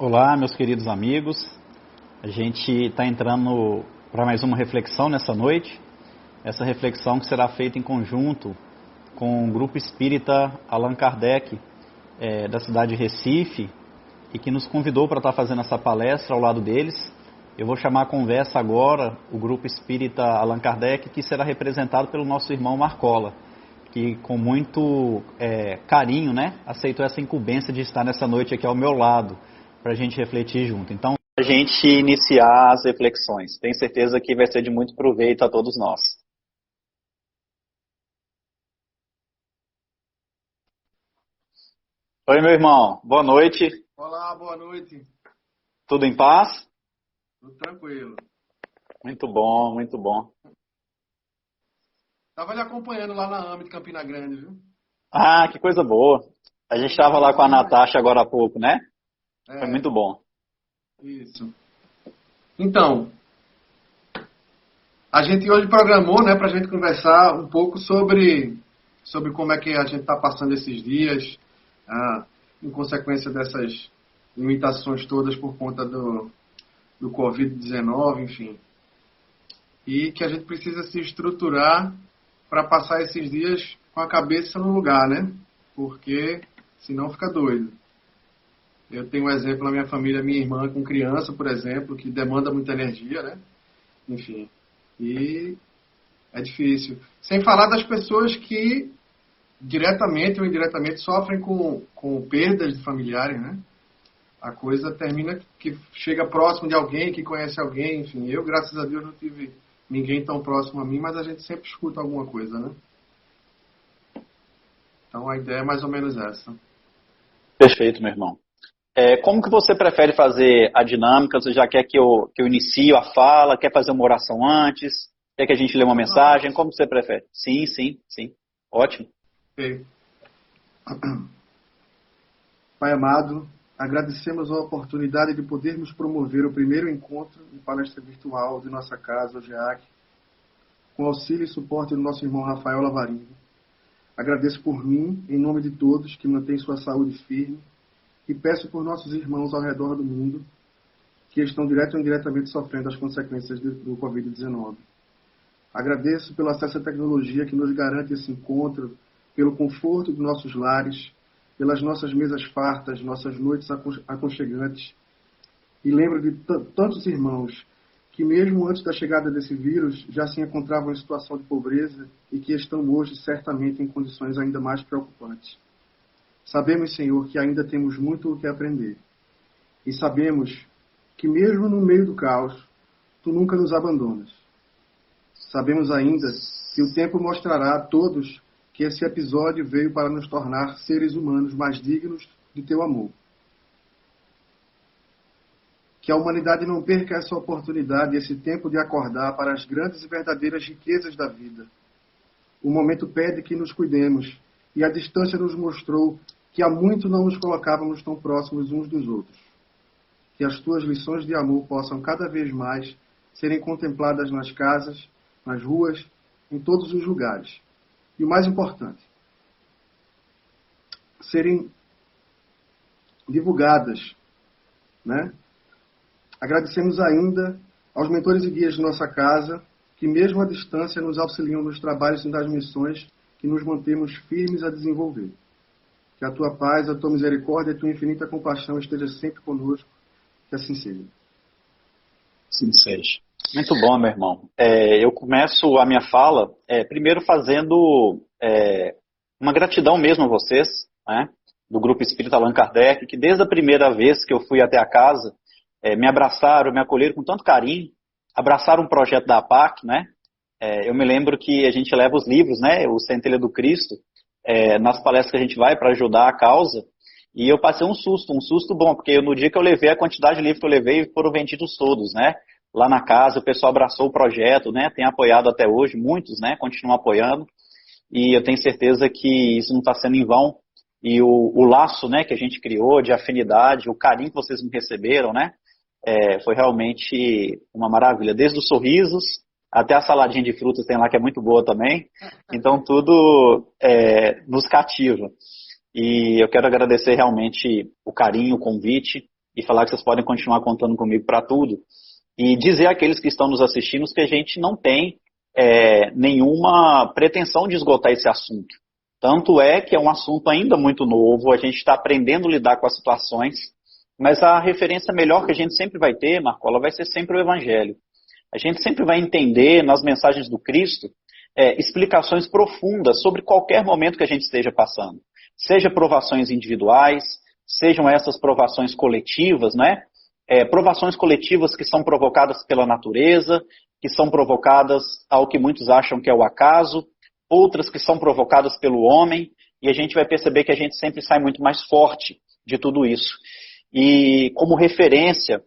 Olá, meus queridos amigos. A gente está entrando para mais uma reflexão nessa noite. Essa reflexão que será feita em conjunto com o Grupo Espírita Allan Kardec, da cidade de Recife, e que nos convidou para estar fazendo essa palestra ao lado deles. Eu vou chamar a conversa agora o Grupo Espírita Allan Kardec, que será representado pelo nosso irmão Marcola, que com muito carinho, aceitou essa incumbência de estar nessa noite aqui ao meu lado, para a gente refletir junto. Então, a gente iniciar as reflexões. Tenho certeza que vai ser de muito proveito a todos nós. Oi, meu irmão. Boa noite. Olá, boa noite. Tudo em paz? Tudo tranquilo. Muito bom, muito bom. Estava lhe acompanhando lá na AME de Campina Grande, viu? Ah, que coisa boa. A gente estava lá com a Natasha agora há pouco, né? Foi muito bom. Isso. Então, a gente hoje programou, para a gente conversar um pouco sobre como é que a gente está passando esses dias, em consequência dessas limitações todas por conta do Covid-19, enfim. E que a gente precisa se estruturar para passar esses dias com a cabeça no lugar, né? Porque senão fica doido. Eu tenho um exemplo na minha família, minha irmã com criança, por exemplo, que demanda muita energia, né? Enfim, e é difícil. Sem falar das pessoas que diretamente ou indiretamente sofrem com perdas de familiares, né? A coisa termina que chega próximo de alguém, que conhece alguém, enfim. Eu, graças a Deus, não tive ninguém tão próximo a mim, mas a gente sempre escuta alguma coisa, né? Então a ideia é mais ou menos essa. Perfeito, meu irmão. Como que você prefere fazer a dinâmica? Você já quer que eu inicie a fala? Quer fazer uma oração antes? Quer que a gente lê uma mensagem? Como você prefere? Sim, sim, sim. Ótimo. Ok. Pai amado, agradecemos a oportunidade de podermos promover o primeiro encontro de palestra virtual de nossa casa, o GEAC, com auxílio e suporte do nosso irmão Rafael Lavarinho. Agradeço por mim, em nome de todos que mantêm sua saúde firme, e peço por nossos irmãos ao redor do mundo que estão direto ou indiretamente sofrendo as consequências do Covid-19. Agradeço pelo acesso à tecnologia que nos garante esse encontro, pelo conforto de nossos lares, pelas nossas mesas fartas, nossas noites aconchegantes. E lembro de tantos irmãos que mesmo antes da chegada desse vírus já se encontravam em situação de pobreza e que estão hoje certamente em condições ainda mais preocupantes. Sabemos, Senhor, que ainda temos muito o que aprender. E sabemos que mesmo no meio do caos, Tu nunca nos abandonas. Sabemos ainda que o tempo mostrará a todos que esse episódio veio para nos tornar seres humanos mais dignos de Teu amor. Que a humanidade não perca essa oportunidade, esse tempo de acordar para as grandes e verdadeiras riquezas da vida. O momento pede que nos cuidemos, e a distância nos mostrou que há muito não nos colocávamos tão próximos uns dos outros. Que as Tuas lições de amor possam cada vez mais serem contempladas nas casas, nas ruas, em todos os lugares. E o mais importante, serem divulgadas, né? Agradecemos ainda aos mentores e guias de nossa casa, que mesmo à distância nos auxiliam nos trabalhos e nas missões que nos mantemos firmes a desenvolver. Que a Tua paz, a Tua misericórdia e a Tua infinita compaixão esteja sempre conosco, que assim seja. Sim, seja. Muito bom, meu irmão. Eu começo a minha fala primeiro fazendo uma gratidão mesmo a vocês, né, do Grupo Espírita Allan Kardec, que desde a primeira vez que eu fui até a casa, me abraçaram, me acolheram com tanto carinho, abraçaram um projeto da APAC, né? Eu me lembro que a gente leva os livros, né, o Centelha do Cristo, nas palestras que a gente vai para ajudar a causa, e eu passei um susto bom, porque no dia que eu levei, a quantidade de livros que eu levei foram vendidos todos, né? Lá na casa, o pessoal abraçou o projeto, né? Tem apoiado até hoje, muitos, né? Continuam apoiando, e eu tenho certeza que isso não está sendo em vão, e o laço, né, que a gente criou de afinidade, o carinho que vocês me receberam, né? Foi realmente uma maravilha, desde os sorrisos até a saladinha de frutas tem lá que é muito boa também, então tudo nos cativa. E eu quero agradecer realmente o carinho, o convite, e falar que vocês podem continuar contando comigo para tudo. E dizer àqueles que estão nos assistindo que a gente não tem nenhuma pretensão de esgotar esse assunto. Tanto é que é um assunto ainda muito novo, a gente está aprendendo a lidar com as situações, mas a referência melhor que a gente sempre vai ter, Marcola, vai ser sempre o Evangelho. A gente sempre vai entender nas mensagens do Cristo explicações profundas sobre qualquer momento que a gente esteja passando. Seja provações individuais, sejam essas provações coletivas, né? Provações coletivas que são provocadas pela natureza, que são provocadas ao que muitos acham que é o acaso, outras que são provocadas pelo homem, e a gente vai perceber que a gente sempre sai muito mais forte de tudo isso. E como referência,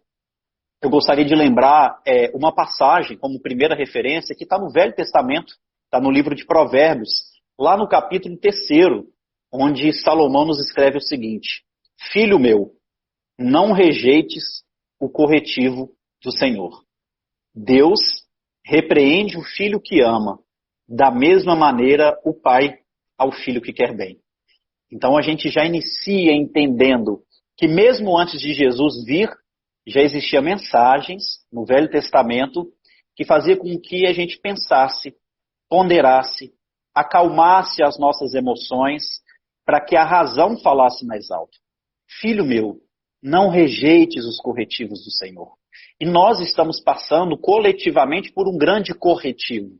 eu gostaria de lembrar uma passagem, como primeira referência, que está no Velho Testamento, está no livro de Provérbios, lá no capítulo 3º, onde Salomão nos escreve o seguinte: Filho meu, não rejeites o corretivo do Senhor. Deus repreende o filho que ama, da mesma maneira o pai ao filho que quer bem. Então a gente já inicia entendendo que mesmo antes de Jesus vir, já existiam mensagens no Velho Testamento que fazia com que a gente pensasse, ponderasse, acalmasse as nossas emoções para que a razão falasse mais alto. Filho meu, não rejeites os corretivos do Senhor. E nós estamos passando coletivamente por um grande corretivo.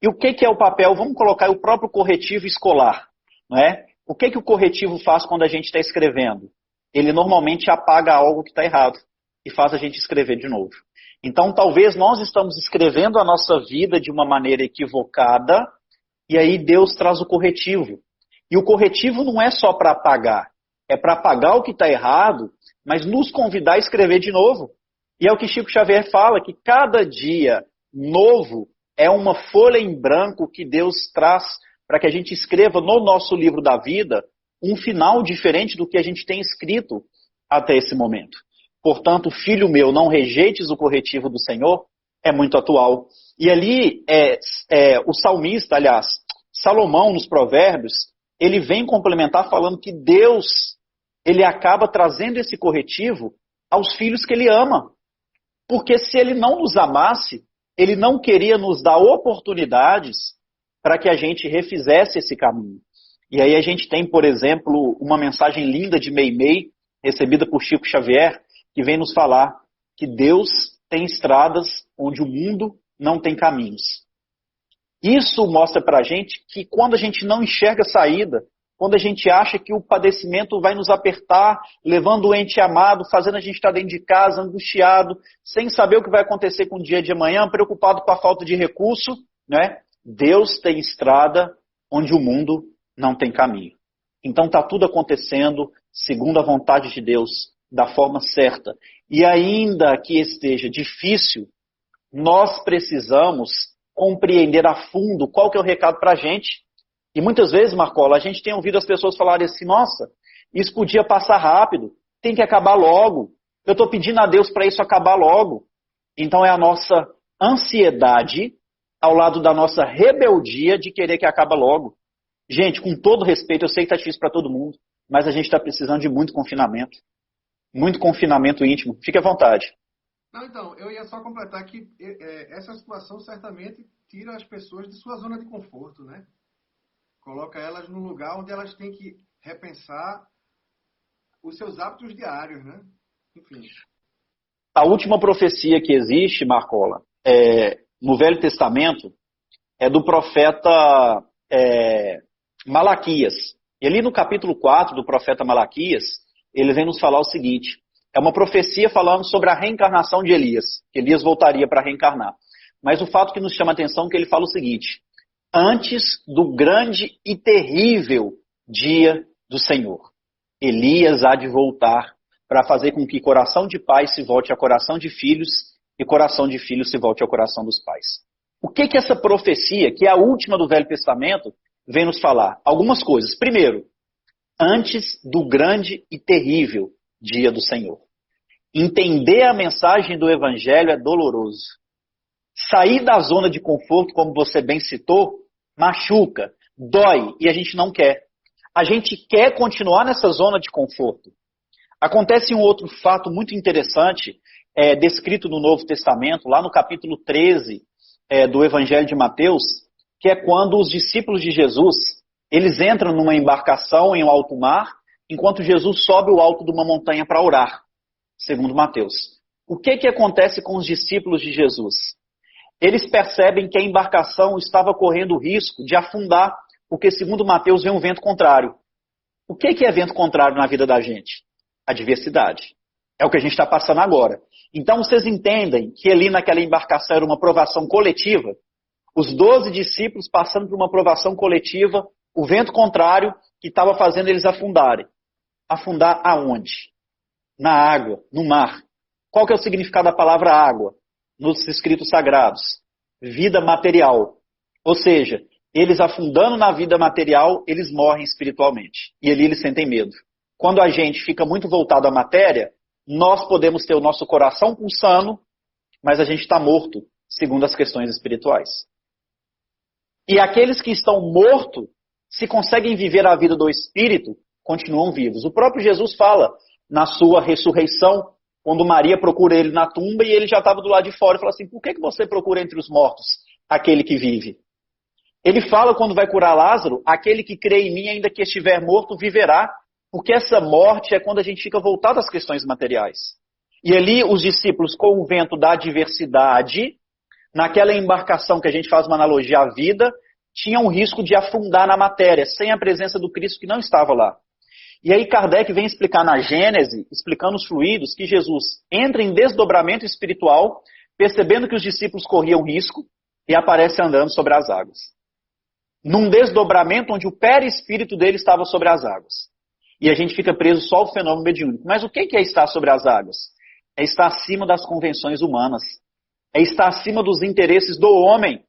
E o que é o papel? Vamos colocar o próprio corretivo escolar, não é? O que o corretivo faz quando a gente está escrevendo? Ele normalmente apaga algo que está errado e faz a gente escrever de novo. Então, talvez nós estamos escrevendo a nossa vida de uma maneira equivocada e aí Deus traz o corretivo. E o corretivo não é só para apagar, é para apagar o que está errado, mas nos convidar a escrever de novo. E é o que Chico Xavier fala, que cada dia novo é uma folha em branco que Deus traz para que a gente escreva no nosso livro da vida um final diferente do que a gente tem escrito até esse momento. Portanto, filho meu, não rejeites o corretivo do Senhor, é muito atual. E ali, o salmista, aliás, Salomão, nos Provérbios, ele vem complementar falando que Deus, ele acaba trazendo esse corretivo aos filhos que ele ama. Porque se ele não nos amasse, ele não queria nos dar oportunidades para que a gente refizesse esse caminho. E aí a gente tem, por exemplo, uma mensagem linda de Meimei, recebida por Chico Xavier, que vem nos falar que Deus tem estradas onde o mundo não tem caminhos. Isso mostra para a gente que quando a gente não enxerga saída, quando a gente acha que o padecimento vai nos apertar, levando o ente amado, fazendo a gente estar dentro de casa, angustiado, sem saber o que vai acontecer com o dia de amanhã, preocupado com a falta de recurso, né? Deus tem estrada onde o mundo não tem caminho. Então está tudo acontecendo segundo a vontade de Deus, da forma certa. E ainda que esteja difícil, nós precisamos compreender a fundo qual que é o recado para a gente. E muitas vezes, Marcola, a gente tem ouvido as pessoas falarem assim: nossa, isso podia passar rápido, tem que acabar logo. Eu estou pedindo a Deus para isso acabar logo. Então é a nossa ansiedade ao lado da nossa rebeldia de querer que acabe logo. Gente, com todo respeito, eu sei que está difícil para todo mundo, mas a gente está precisando de muito confinamento íntimo. Fique à vontade. Não, então, eu ia só completar que essa situação certamente tira as pessoas de sua zona de conforto, né? Coloca elas num lugar onde elas têm que repensar os seus hábitos diários, né? Enfim. A última profecia que existe, Marcola, no Velho Testamento, é do profeta Malaquias. E ali no capítulo 4 do profeta Malaquias, ele vem nos falar o seguinte: é uma profecia falando sobre a reencarnação de Elias, que Elias voltaria para reencarnar. Mas o fato que nos chama a atenção é que ele fala o seguinte: antes do grande e terrível dia do Senhor, Elias há de voltar para fazer com que coração de pai se volte a coração de filhos e coração de filhos se volte ao coração dos pais. O que essa profecia, que é a última do Velho Testamento, vem nos falar? Algumas coisas. Primeiro, antes do grande e terrível dia do Senhor. Entender a mensagem do Evangelho é doloroso. Sair da zona de conforto, como você bem citou, machuca, dói, e a gente não quer. A gente quer continuar nessa zona de conforto. Acontece um outro fato muito interessante, descrito no Novo Testamento, lá no capítulo 13 do Evangelho de Mateus, que é quando os discípulos de Jesus, eles entram numa embarcação em um alto mar, enquanto Jesus sobe o alto de uma montanha para orar, segundo Mateus. O que acontece com os discípulos de Jesus? Eles percebem que a embarcação estava correndo o risco de afundar, porque, segundo Mateus, vem um vento contrário. O que é vento contrário na vida da gente? Adversidade. É o que a gente está passando agora. Então, vocês entendem que ali naquela embarcação era uma provação coletiva? Os 12 discípulos passando por uma provação coletiva, o vento contrário que estava fazendo eles afundarem. Afundar aonde? Na água, no mar. Qual que é o significado da palavra água nos escritos sagrados? Vida material. Ou seja, eles afundando na vida material, eles morrem espiritualmente. E ali eles sentem medo. Quando a gente fica muito voltado à matéria, nós podemos ter o nosso coração pulsando, mas a gente está morto, segundo as questões espirituais. E aqueles que estão mortos, se conseguem viver a vida do Espírito, continuam vivos. O próprio Jesus fala na sua ressurreição, quando Maria procura ele na tumba e ele já estava do lado de fora, e fala assim, por que você procura entre os mortos aquele que vive? Ele fala quando vai curar Lázaro, aquele que crê em mim, ainda que estiver morto, viverá, porque essa morte é quando a gente fica voltado às questões materiais. E ali os discípulos, com o vento da adversidade, naquela embarcação que a gente faz uma analogia à vida, tinham o risco de afundar na matéria, sem a presença do Cristo que não estava lá. E aí Kardec vem explicar na Gênese, explicando os fluidos, que Jesus entra em desdobramento espiritual, percebendo que os discípulos corriam risco, e aparece andando sobre as águas. Num desdobramento onde o perispírito dele estava sobre as águas. E a gente fica preso só ao fenômeno mediúnico. Mas o que é estar sobre as águas? É estar acima das convenções humanas. É estar acima dos interesses do homem.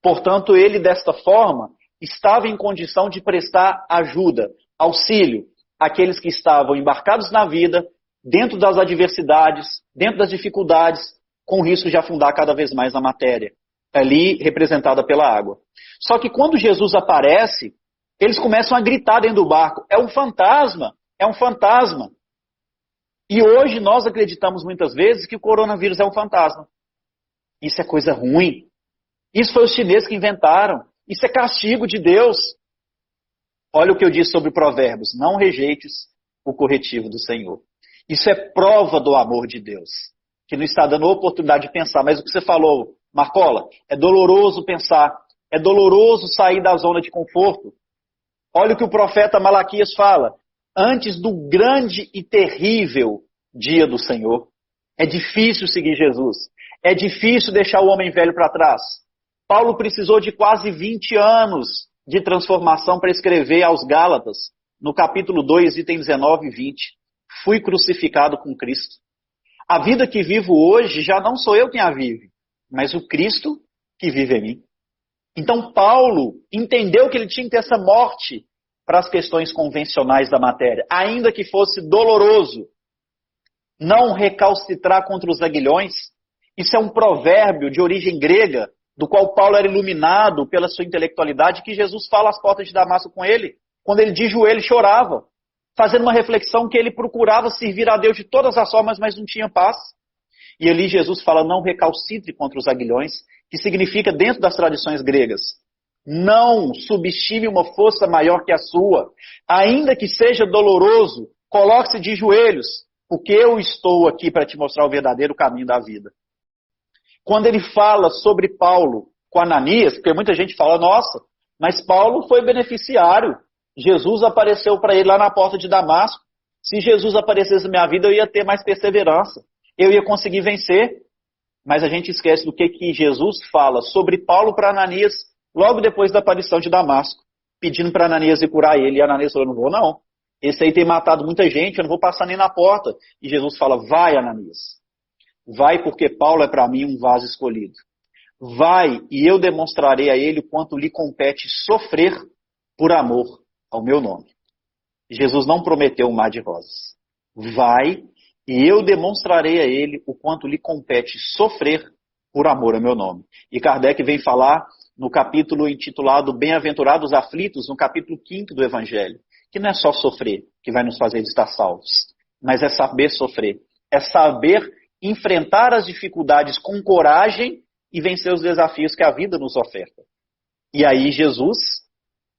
Portanto, ele, desta forma, estava em condição de prestar ajuda, auxílio, àqueles que estavam embarcados na vida, dentro das adversidades, dentro das dificuldades, com o risco de afundar cada vez mais na matéria, ali representada pela água. Só que quando Jesus aparece, eles começam a gritar dentro do barco, é um fantasma, é um fantasma. E hoje nós acreditamos muitas vezes que o coronavírus é um fantasma. Isso é coisa ruim. Isso foi os chineses que inventaram. Isso é castigo de Deus. Olha o que eu disse sobre Provérbios. Não rejeites o corretivo do Senhor. Isso é prova do amor de Deus. Que não está dando oportunidade de pensar. Mas o que você falou, Marcola, é doloroso pensar. É doloroso sair da zona de conforto. Olha o que o profeta Malaquias fala. Antes do grande e terrível dia do Senhor. É difícil seguir Jesus. É difícil deixar o homem velho para trás. Paulo precisou de quase 20 anos de transformação para escrever aos Gálatas, no capítulo 2, item 19 e 20. Fui crucificado com Cristo. A vida que vivo hoje já não sou eu quem a vive, mas o Cristo que vive em mim. Então Paulo entendeu que ele tinha que ter essa morte para as questões convencionais da matéria, ainda que fosse doloroso. Não recalcitrar contra os aguilhões. Isso é um provérbio de origem grega, do qual Paulo era iluminado pela sua intelectualidade, que Jesus fala às portas de Damasco com ele. Quando ele de joelho chorava, fazendo uma reflexão que ele procurava servir a Deus de todas as formas, mas não tinha paz. E ali Jesus fala, não recalcitre contra os aguilhões, que significa, dentro das tradições gregas, não subestime uma força maior que a sua. Ainda que seja doloroso, coloque-se de joelhos, porque eu estou aqui para te mostrar o verdadeiro caminho da vida. Quando ele fala sobre Paulo com Ananias, porque muita gente fala, nossa, mas Paulo foi beneficiário. Jesus apareceu para ele lá na porta de Damasco. Se Jesus aparecesse na minha vida, eu ia ter mais perseverança. Eu ia conseguir vencer. Mas a gente esquece do que Jesus fala sobre Paulo para Ananias, logo depois da aparição de Damasco, pedindo para Ananias ir curar ele. E Ananias falou, não vou não. Esse aí tem matado muita gente, eu não vou passar nem na porta. E Jesus fala, vai Ananias. Vai porque Paulo é para mim um vaso escolhido. Vai e eu demonstrarei a ele o quanto lhe compete sofrer por amor ao meu nome. Jesus não prometeu um mar de rosas. Vai e eu demonstrarei a ele o quanto lhe compete sofrer por amor ao meu nome. E Kardec vem falar no capítulo intitulado Bem-aventurados aflitos, no capítulo 5º do Evangelho, que não é só sofrer que vai nos fazer estar salvos, mas é saber sofrer. É saber enfrentar as dificuldades com coragem e vencer os desafios que a vida nos oferta. E aí Jesus,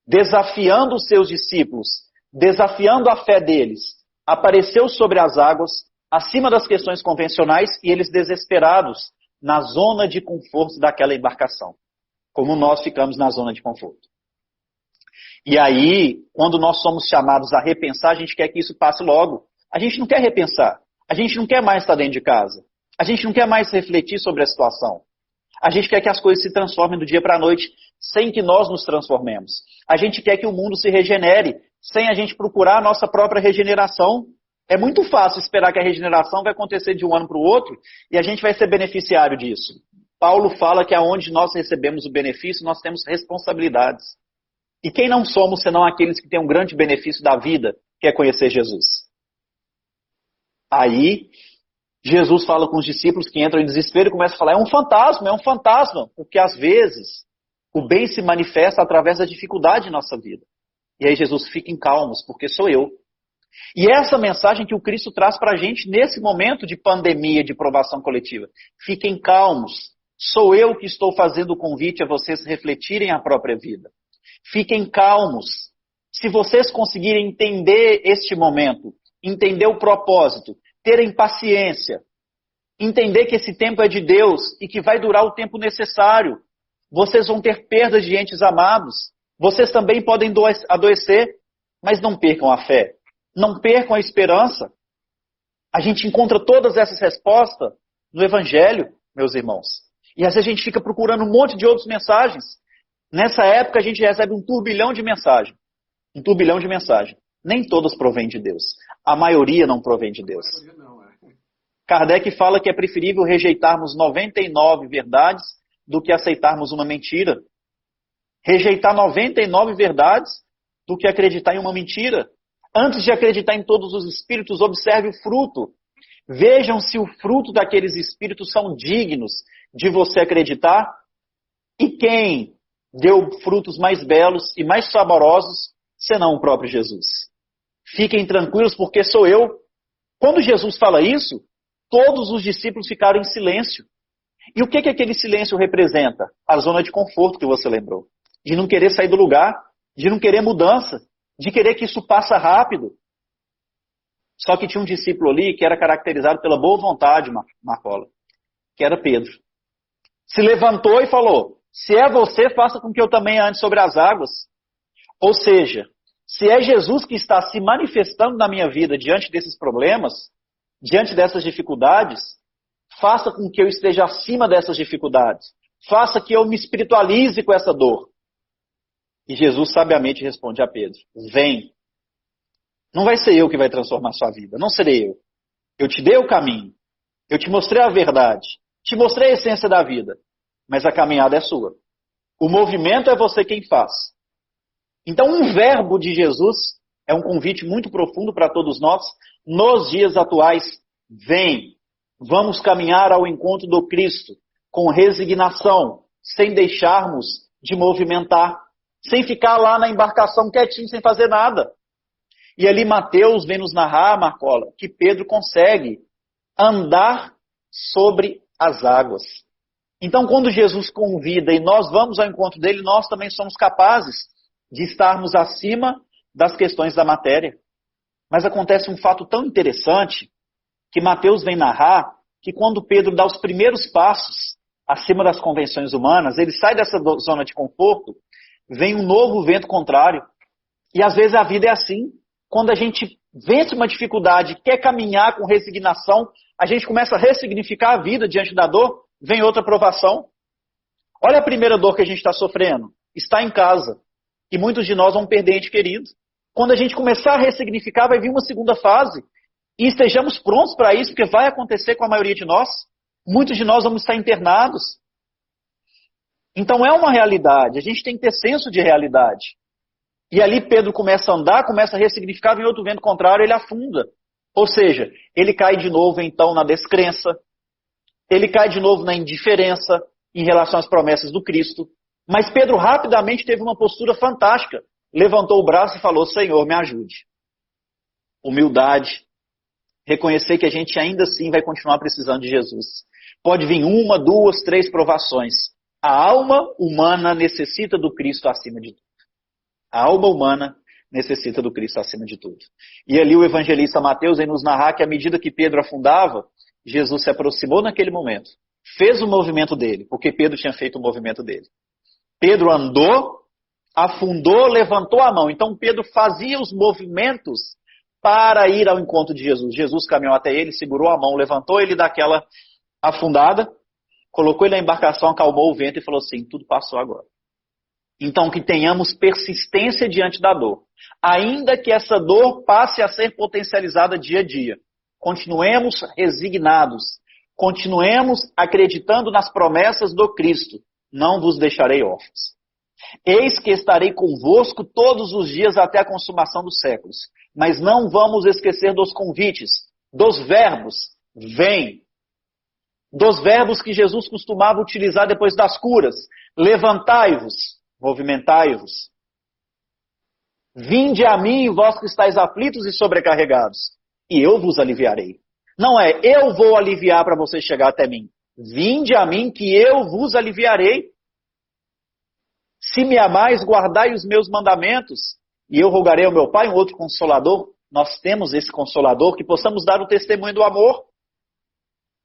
desafiando os seus discípulos, desafiando a fé deles, apareceu sobre as águas, acima das questões convencionais, e eles desesperados na zona de conforto daquela embarcação. Como nós ficamos na zona de conforto. E aí, quando nós somos chamados a repensar, a gente quer que isso passe logo. A gente não quer repensar. A gente não quer mais estar dentro de casa. A gente não quer mais refletir sobre a situação. A gente quer que as coisas se transformem do dia para a noite, sem que nós nos transformemos. A gente quer que o mundo se regenere, sem a gente procurar a nossa própria regeneração. É muito fácil esperar que a regeneração vai acontecer de um ano para o outro, e a gente vai ser beneficiário disso. Paulo fala que aonde nós recebemos o benefício, nós temos responsabilidades. E quem não somos, senão aqueles que têm um grande benefício da vida, que é conhecer Jesus. Aí, Jesus fala com os discípulos que entram em desespero e começa a falar, é um fantasma, porque às vezes o bem se manifesta através da dificuldade em nossa vida. E aí Jesus, fiquem calmos, porque sou eu. E é essa mensagem que o Cristo traz para a gente nesse momento de pandemia, de provação coletiva. Fiquem calmos, sou eu que estou fazendo o convite a vocês refletirem a própria vida. Fiquem calmos. Se vocês conseguirem entender este momento, entender o propósito, terem paciência, entender que esse tempo é de Deus e que vai durar o tempo necessário, vocês vão ter perdas de entes amados, vocês também podem adoecer, mas não percam a fé, não percam a esperança. A gente encontra todas essas respostas no Evangelho, meus irmãos. E às vezes a gente fica procurando um monte de outras mensagens. Nessa época a gente recebe um turbilhão de mensagens. Um turbilhão de mensagens. Nem todas provêm de Deus. A maioria não provém de Deus. Kardec fala que é preferível rejeitarmos 99 verdades do que aceitarmos uma mentira. Rejeitar 99 verdades do que acreditar em uma mentira. Antes de acreditar em todos os espíritos, observe o fruto. Vejam se o fruto daqueles espíritos são dignos de você acreditar. E quem deu frutos mais belos e mais saborosos, senão o próprio Jesus. Fiquem tranquilos, porque sou eu. Quando Jesus fala isso, todos os discípulos ficaram em silêncio. E o que aquele silêncio representa? A zona de conforto que você lembrou. De não querer sair do lugar, de não querer mudança, de querer que isso passe rápido. Só que tinha um discípulo ali que era caracterizado pela boa vontade, Marcola, que era Pedro. Se levantou e falou, se é você, faça com que eu também ande sobre as águas. Ou seja, se é Jesus que está se manifestando na minha vida diante desses problemas, diante dessas dificuldades, faça com que eu esteja acima dessas dificuldades. Faça que eu me espiritualize com essa dor. E Jesus sabiamente responde a Pedro, vem. Não vai ser eu que vai transformar sua vida, não serei eu. Eu te dei o caminho, eu te mostrei a verdade, te mostrei a essência da vida, mas a caminhada é sua. O movimento é você quem faz. Então, um verbo de Jesus é um convite muito profundo para todos nós, nos dias atuais. Vem, vamos caminhar ao encontro do Cristo, com resignação, sem deixarmos de movimentar, sem ficar lá na embarcação quietinho, sem fazer nada. E ali Mateus vem nos narrar, Marcola, que Pedro consegue andar sobre as águas. Então, quando Jesus convida e nós vamos ao encontro dele, nós também somos capazes de estarmos acima das questões da matéria. Mas acontece um fato tão interessante que Mateus vem narrar que quando Pedro dá os primeiros passos acima das convenções humanas, ele sai dessa zona de conforto, vem um novo vento contrário. E às vezes a vida é assim. Quando a gente vence uma dificuldade, quer caminhar com resignação, a gente começa a ressignificar a vida diante da dor, vem outra provação. Olha a primeira dor que a gente está sofrendo. Está em casa. E muitos de nós vão perder ente querido. Quando a gente começar a ressignificar, vai vir uma segunda fase. E estejamos prontos para isso, porque vai acontecer com a maioria de nós. Muitos de nós vamos estar internados. Então é uma realidade. A gente tem que ter senso de realidade. E ali Pedro começa a andar, começa a ressignificar, vem outro vento contrário, ele afunda. Ou seja, ele cai de novo então na descrença. Ele cai de novo na indiferença em relação às promessas do Cristo. Mas Pedro rapidamente teve uma postura fantástica. Levantou o braço e falou, Senhor, me ajude. Humildade. reconhecer que a gente ainda assim vai continuar precisando de Jesus. Pode vir 1, 2, 3 provações. A alma humana necessita do Cristo acima de tudo. A alma humana necessita do Cristo acima de tudo. E ali o evangelista Mateus vem nos narrar que à medida que Pedro afundava, Jesus se aproximou naquele momento. Fez o movimento dele, porque Pedro tinha feito o movimento dele. Pedro andou, afundou, levantou a mão. Então Pedro fazia os movimentos para ir ao encontro de Jesus. Jesus caminhou até ele, segurou a mão, levantou ele daquela afundada, colocou ele na embarcação, acalmou o vento e falou assim, tudo passou agora. Então que tenhamos persistência diante da dor. Ainda que essa dor passe a ser potencializada dia a dia. Continuemos resignados. Continuemos acreditando nas promessas do Cristo. Não vos deixarei órfãos. Eis que estarei convosco todos os dias até a consumação dos séculos. Mas não vamos esquecer dos convites, dos verbos, vem. Dos verbos que Jesus costumava utilizar depois das curas. Levantai-vos, movimentai-vos. Vinde a mim, vós que estáis aflitos e sobrecarregados, e eu vos aliviarei. Não é eu vou aliviar para você chegar até mim. Vinde a mim que eu vos aliviarei. Se me amais, guardai os meus mandamentos, e eu rogarei ao meu Pai um outro consolador. Nós temos esse consolador, que possamos dar o testemunho do amor,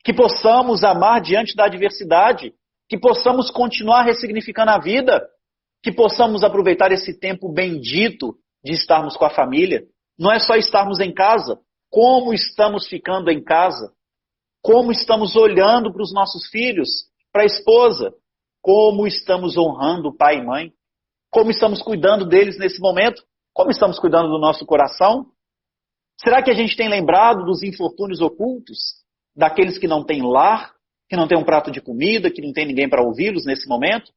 que possamos amar diante da adversidade, que possamos continuar ressignificando a vida, que possamos aproveitar esse tempo bendito de estarmos com a família. Não é só estarmos em casa, como estamos ficando em casa, como estamos olhando para os nossos filhos, para a esposa, como estamos honrando o pai e mãe, como estamos cuidando deles nesse momento, como estamos cuidando do nosso coração. Será que a gente tem lembrado dos infortúnios ocultos, daqueles que não têm lar, que não têm um prato de comida, que não tem ninguém para ouvi-los nesse momento?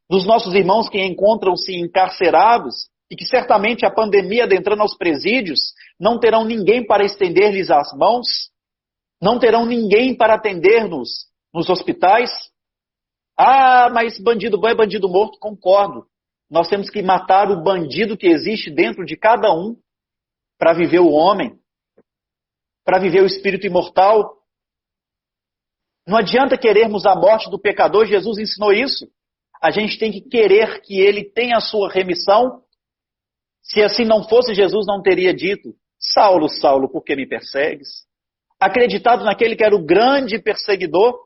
Dos nossos irmãos que encontram-se encarcerados e que certamente a pandemia adentrando aos presídios não terão ninguém para estender-lhes as mãos, não terão ninguém para atender-nos nos hospitais. Ah, mas bandido bom é bandido morto, concordo. Nós temos que matar o bandido que existe dentro de cada um para viver o homem, para viver o espírito imortal. Não adianta querermos a morte do pecador, Jesus ensinou isso. A gente tem que querer que ele tenha a sua remissão. Se assim não fosse, Jesus não teria dito, Saulo, Saulo, por que me persegues? Acreditado naquele que era o grande perseguidor.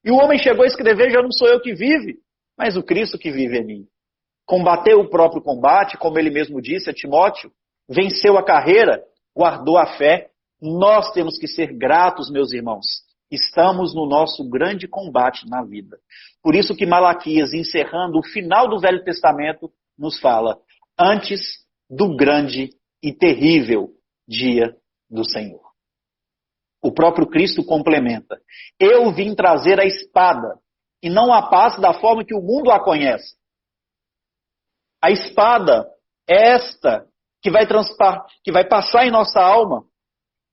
E o homem chegou a escrever, já não sou eu que vive, mas o Cristo que vive em mim. Combateu o próprio combate, como ele mesmo disse a Timóteo, venceu a carreira, guardou a fé. Nós temos que ser gratos, meus irmãos. Estamos no nosso grande combate na vida. Por isso que Malaquias, encerrando o final do Velho Testamento, nos fala, antes do grande e terrível dia do Senhor. O próprio Cristo complementa, eu vim trazer a espada, e não a paz da forma que o mundo a conhece. A espada é esta que vai passar em nossa alma,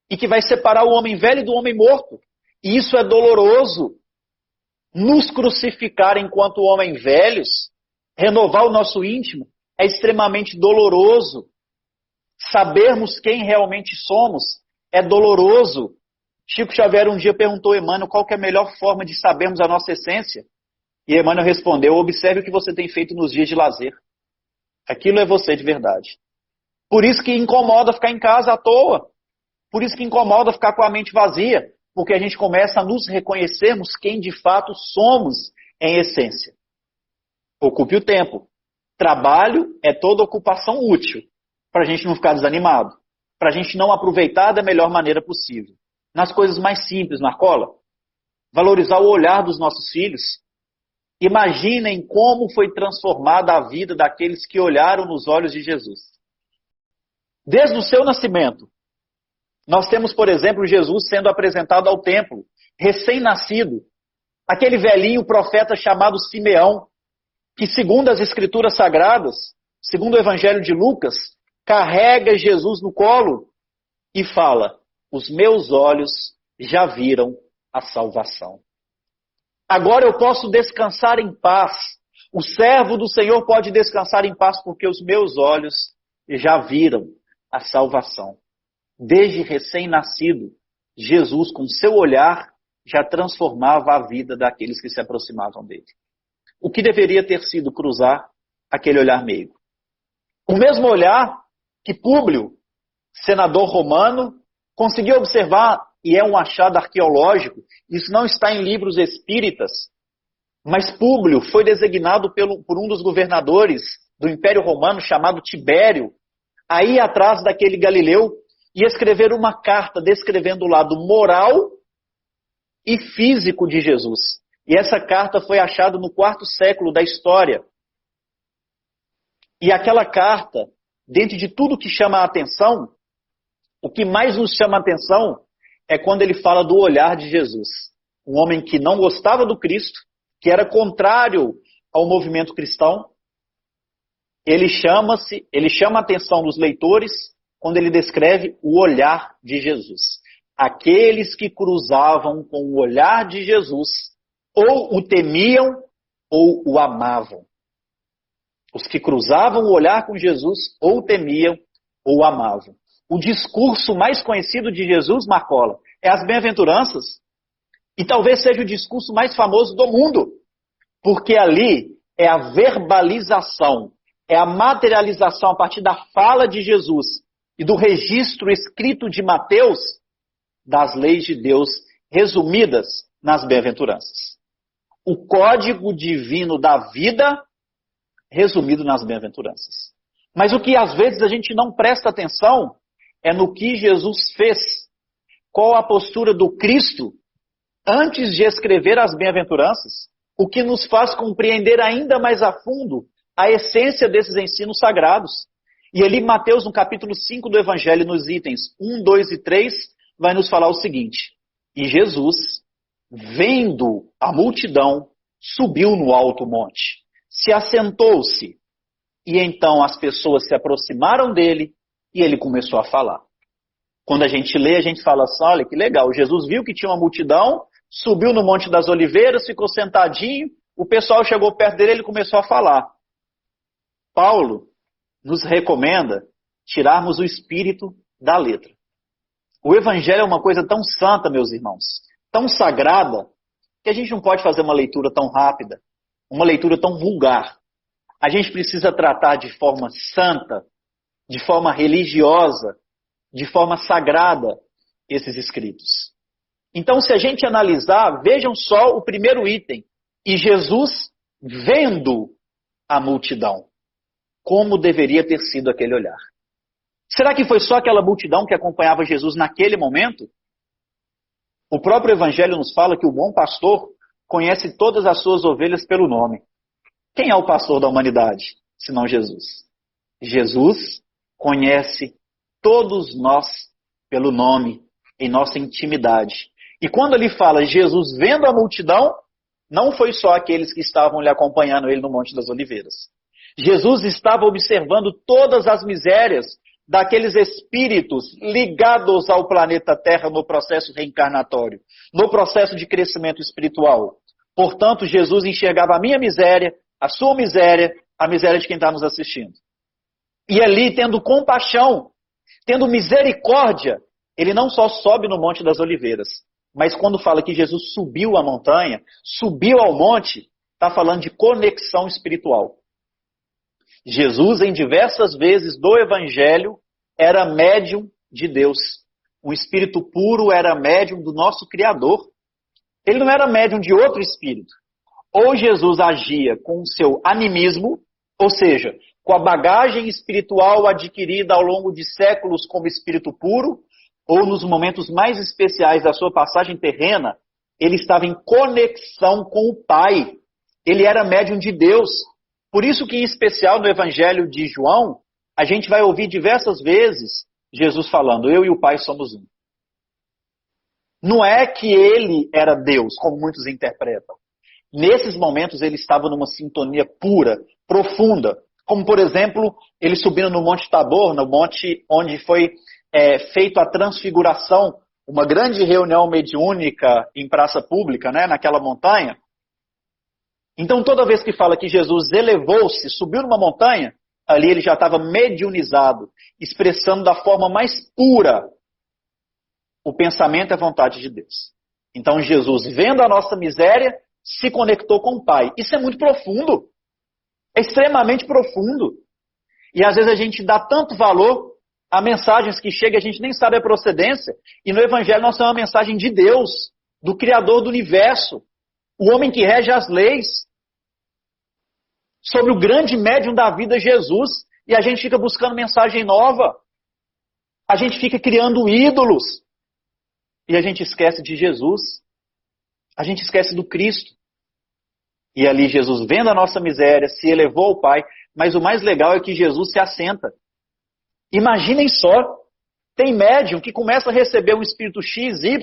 e que vai separar o homem velho do homem morto. E isso é doloroso. Nos crucificar enquanto homem velhos, renovar o nosso íntimo, é extremamente doloroso. Sabermos quem realmente somos é doloroso. Chico Xavier um dia perguntou a Emmanuel qual que é a melhor forma de sabermos a nossa essência. E Emmanuel respondeu, observe o que você tem feito nos dias de lazer. Aquilo é você de verdade. Por isso que incomoda ficar em casa à toa. Por isso que incomoda ficar com a mente vazia. Porque a gente começa a nos reconhecermos quem de fato somos em essência. Ocupe o tempo. Trabalho é toda ocupação útil. Para a gente não ficar desanimado. Para a gente não aproveitar da melhor maneira possível. Nas coisas mais simples, Marcola. Valorizar o olhar dos nossos filhos. Imaginem como foi transformada a vida daqueles que olharam nos olhos de Jesus. Desde o seu nascimento. Nós temos, por exemplo, Jesus sendo apresentado ao templo, recém-nascido. Aquele velhinho profeta chamado Simeão, que segundo as Escrituras Sagradas, segundo o Evangelho de Lucas, carrega Jesus no colo e fala, os meus olhos já viram a salvação. Agora eu posso descansar em paz. O servo do Senhor pode descansar em paz porque os meus olhos já viram a salvação. Desde recém-nascido, Jesus, com seu olhar, já transformava a vida daqueles que se aproximavam dele. O que deveria ter sido cruzar aquele olhar meigo? O mesmo olhar que Públio, senador romano, conseguiu observar, e é um achado arqueológico, isso não está em livros espíritas, mas Públio foi designado por um dos governadores do Império Romano, chamado Tibério, aí atrás daquele Galileu, e escrever uma carta descrevendo o lado moral e físico de Jesus. E essa carta foi achada no 4º século da história. E aquela carta, dentro de tudo que chama a atenção, o que mais nos chama a atenção é quando ele fala do olhar de Jesus. Um homem que não gostava do Cristo, que era contrário ao movimento cristão. Ele chama a atenção dos leitores quando ele descreve o olhar de Jesus. Aqueles que cruzavam com o olhar de Jesus, ou o temiam ou o amavam. Os que cruzavam o olhar com Jesus, ou o temiam ou o amavam. O discurso mais conhecido de Jesus, Marcola, é as bem-aventuranças. E talvez seja o discurso mais famoso do mundo. Porque ali é a verbalização, é a materialização a partir da fala de Jesus e do registro escrito de Mateus das leis de Deus resumidas nas bem-aventuranças. O código divino da vida resumido nas bem-aventuranças. Mas o que às vezes a gente não presta atenção é no que Jesus fez. Qual a postura do Cristo antes de escrever as bem-aventuranças? O que nos faz compreender ainda mais a fundo a essência desses ensinos sagrados. E ali Mateus, no capítulo 5 do Evangelho, nos itens 1, 2 e 3, vai nos falar o seguinte: e Jesus, vendo a multidão, subiu no alto monte, se assentou-se, e então as pessoas se aproximaram dele, e ele começou a falar. Quando a gente lê, a gente fala assim, olha que legal, Jesus viu que tinha uma multidão, subiu no Monte das Oliveiras, ficou sentadinho, o pessoal chegou perto dele e ele começou a falar. Paulo nos recomenda tirarmos o espírito da letra. O Evangelho é uma coisa tão santa, meus irmãos, tão sagrada, que a gente não pode fazer uma leitura tão rápida, uma leitura tão vulgar. A gente precisa tratar de forma santa, de forma religiosa, de forma sagrada esses escritos. Então, se a gente analisar, vejam só o primeiro item. E Jesus vendo a multidão. Como deveria ter sido aquele olhar? Será que foi só aquela multidão que acompanhava Jesus naquele momento? O próprio Evangelho nos fala que o bom pastor conhece todas as suas ovelhas pelo nome. Quem é o pastor da humanidade, senão Jesus? Jesus conhece todos nós pelo nome, em nossa intimidade. E quando ele fala Jesus vendo a multidão, não foi só aqueles que estavam lhe acompanhando ele no Monte das Oliveiras. Jesus estava observando todas as misérias daqueles espíritos ligados ao planeta Terra no processo reencarnatório, no processo de crescimento espiritual. Portanto, Jesus enxergava a minha miséria, a sua miséria, a miséria de quem está nos assistindo. E ali, tendo compaixão, tendo misericórdia, ele não só sobe no Monte das Oliveiras, mas quando fala que Jesus subiu a montanha, subiu ao monte, está falando de conexão espiritual. Jesus, em diversas vezes do Evangelho, era médium de Deus. O Espírito puro era médium do nosso Criador. Ele não era médium de outro espírito. Ou Jesus agia com o seu animismo, ou seja, com a bagagem espiritual adquirida ao longo de séculos como espírito puro, ou nos momentos mais especiais da sua passagem terrena, ele estava em conexão com o Pai. Ele era médium de Deus. Por isso que, em especial, no Evangelho de João, a gente vai ouvir diversas vezes Jesus falando, eu e o Pai somos um. Não é que ele era Deus, como muitos interpretam. Nesses momentos ele estava numa sintonia pura, profunda. Como, por exemplo, ele subindo no Monte Tabor, no monte onde foi feita a transfiguração, uma grande reunião mediúnica em praça pública, né, naquela montanha. Então, toda vez que fala que Jesus elevou-se, subiu numa montanha, ali ele já estava mediunizado, expressando da forma mais pura o pensamento e a vontade de Deus. Então Jesus, vendo a nossa miséria, se conectou com o Pai. Isso é muito profundo. É extremamente profundo. E às vezes a gente dá tanto valor a mensagens que chegam e a gente nem sabe a procedência. E no Evangelho nós temos uma mensagem de Deus, do Criador do Universo, o homem que rege as leis, sobre o grande médium da vida, Jesus. E a gente fica buscando mensagem nova. A gente fica criando ídolos. E a gente esquece de Jesus. A gente esquece do Cristo. E ali Jesus, vendo a nossa miséria, se elevou ao Pai. Mas o mais legal é que Jesus se assenta. Imaginem só, tem médium que começa a receber um espírito X, Y,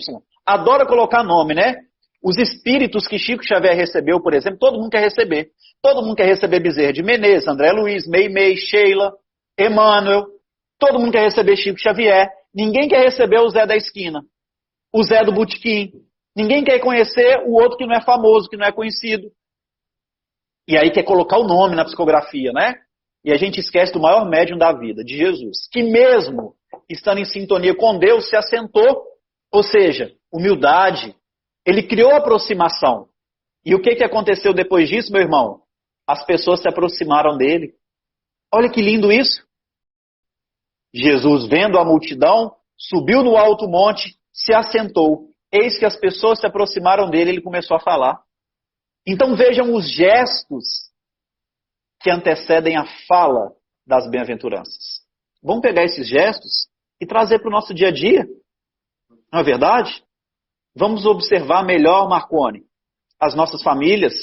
adora colocar nome, né? Os espíritos que Chico Xavier recebeu, por exemplo, todo mundo quer receber. Todo mundo quer receber Bezerra de Menezes, André Luiz, Meimei, Sheila, Emmanuel. Todo mundo quer receber Chico Xavier. Ninguém quer receber o Zé da esquina, o Zé do botequim. Ninguém quer conhecer o outro que não é famoso, que não é conhecido. E aí quer colocar o nome na psicografia, né? E a gente esquece do maior médium da vida, de Jesus, que mesmo estando em sintonia com Deus, se assentou, ou seja, humildade. Ele criou aproximação. E o que aconteceu depois disso, meu irmão? As pessoas se aproximaram dele. Olha que lindo isso. Jesus, vendo a multidão, subiu no alto monte, se assentou. Eis que as pessoas se aproximaram dele, ele começou a falar. Então vejam os gestos que antecedem a fala das bem-aventuranças. Vamos pegar esses gestos e trazer para o nosso dia a dia. Não é verdade? Vamos observar melhor, Marconi, as nossas famílias.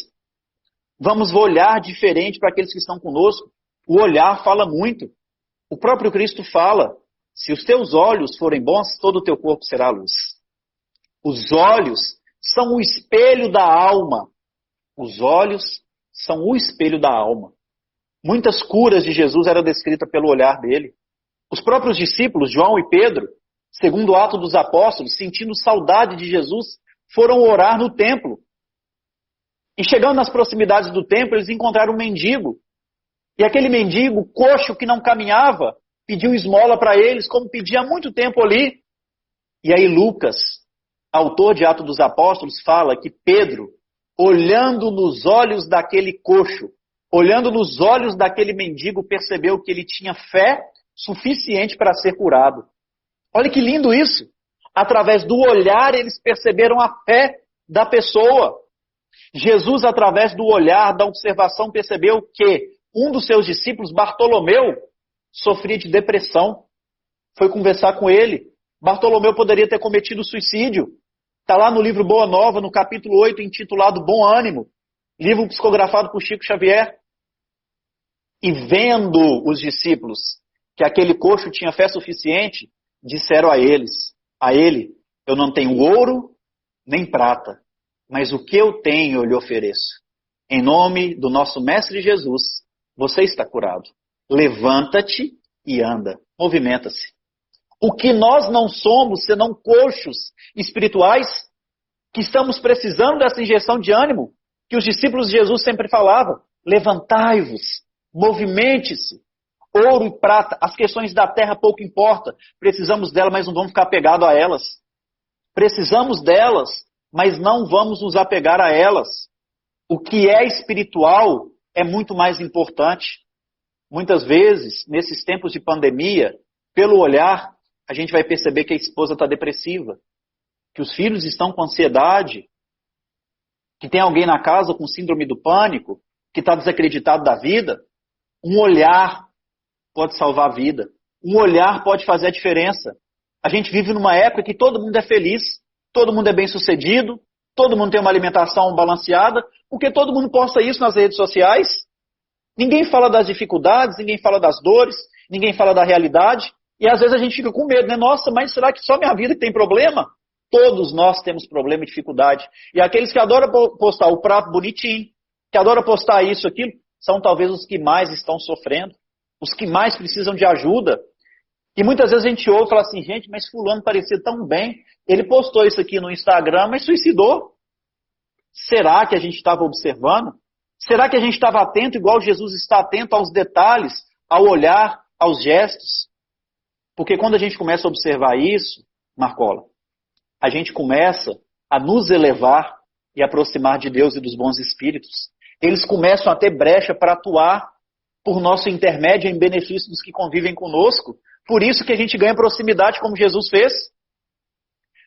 Vamos olhar diferente para aqueles que estão conosco. O olhar fala muito. O próprio Cristo fala, se os teus olhos forem bons, todo o teu corpo será luz. Os olhos são o espelho da alma. Os olhos são o espelho da alma. Muitas curas de Jesus eram descritas pelo olhar dele. Os próprios discípulos, João e Pedro, segundo o Ato dos Apóstolos, sentindo saudade de Jesus, foram orar no templo. E chegando nas proximidades do templo, eles encontraram um mendigo. E aquele mendigo, coxo que não caminhava, pediu esmola para eles, como pedia há muito tempo ali. E aí Lucas, autor de Atos dos Apóstolos, fala que Pedro, olhando nos olhos daquele coxo, olhando nos olhos daquele mendigo, percebeu que ele tinha fé suficiente para ser curado. Olha que lindo isso. Através do olhar, eles perceberam a fé da pessoa. Jesus, através do olhar, da observação, percebeu que um dos seus discípulos, Bartolomeu, sofria de depressão. Foi conversar com ele. Bartolomeu poderia ter cometido suicídio. Está lá no livro Boa Nova, no capítulo 8, intitulado Bom Ânimo. Livro psicografado por Chico Xavier. E vendo os discípulos que aquele coxo tinha fé suficiente, disseram a ele, eu não tenho ouro nem prata, mas o que eu tenho eu lhe ofereço. Em nome do nosso Mestre Jesus, você está curado. Levanta-te e anda. Movimenta-se. O que nós não somos, senão coxos espirituais, que estamos precisando dessa injeção de ânimo, que os discípulos de Jesus sempre falavam. Levantai-vos, movimente-se. Ouro e prata, as questões da terra pouco importa. Precisamos delas, mas não vamos ficar apegados a elas. Precisamos delas, mas não vamos nos apegar a elas. O que é espiritual é muito mais importante. Muitas vezes, nesses tempos de pandemia, pelo olhar, a gente vai perceber que a esposa está depressiva, que os filhos estão com ansiedade, que tem alguém na casa com síndrome do pânico, que está desacreditado da vida. Um olhar pode salvar a vida. Um olhar pode fazer a diferença. A gente vive numa época que todo mundo é feliz, todo mundo é bem-sucedido, todo mundo tem uma alimentação balanceada, porque todo mundo posta isso nas redes sociais. Ninguém fala das dificuldades, ninguém fala das dores, ninguém fala da realidade. E às vezes a gente fica com medo, né? Nossa, mas será que só minha vida que tem problema? Todos nós temos problema e dificuldade. E aqueles que adoram postar o prato bonitinho, que adoram postar isso, aquilo, são talvez os que mais estão sofrendo, os que mais precisam de ajuda. E muitas vezes a gente ouve e fala assim, gente, mas fulano parecia tão bem, ele postou isso aqui no Instagram, mas suicidou. Será que a gente estava observando? Será que a gente estava atento, igual Jesus está atento aos detalhes, ao olhar, aos gestos? Porque quando a gente começa a observar isso, Marcola, a gente começa a nos elevar e aproximar de Deus e dos bons espíritos. Eles começam a ter brecha para atuar por nosso intermédio em benefício dos que convivem conosco. Por isso que a gente ganha proximidade como Jesus fez.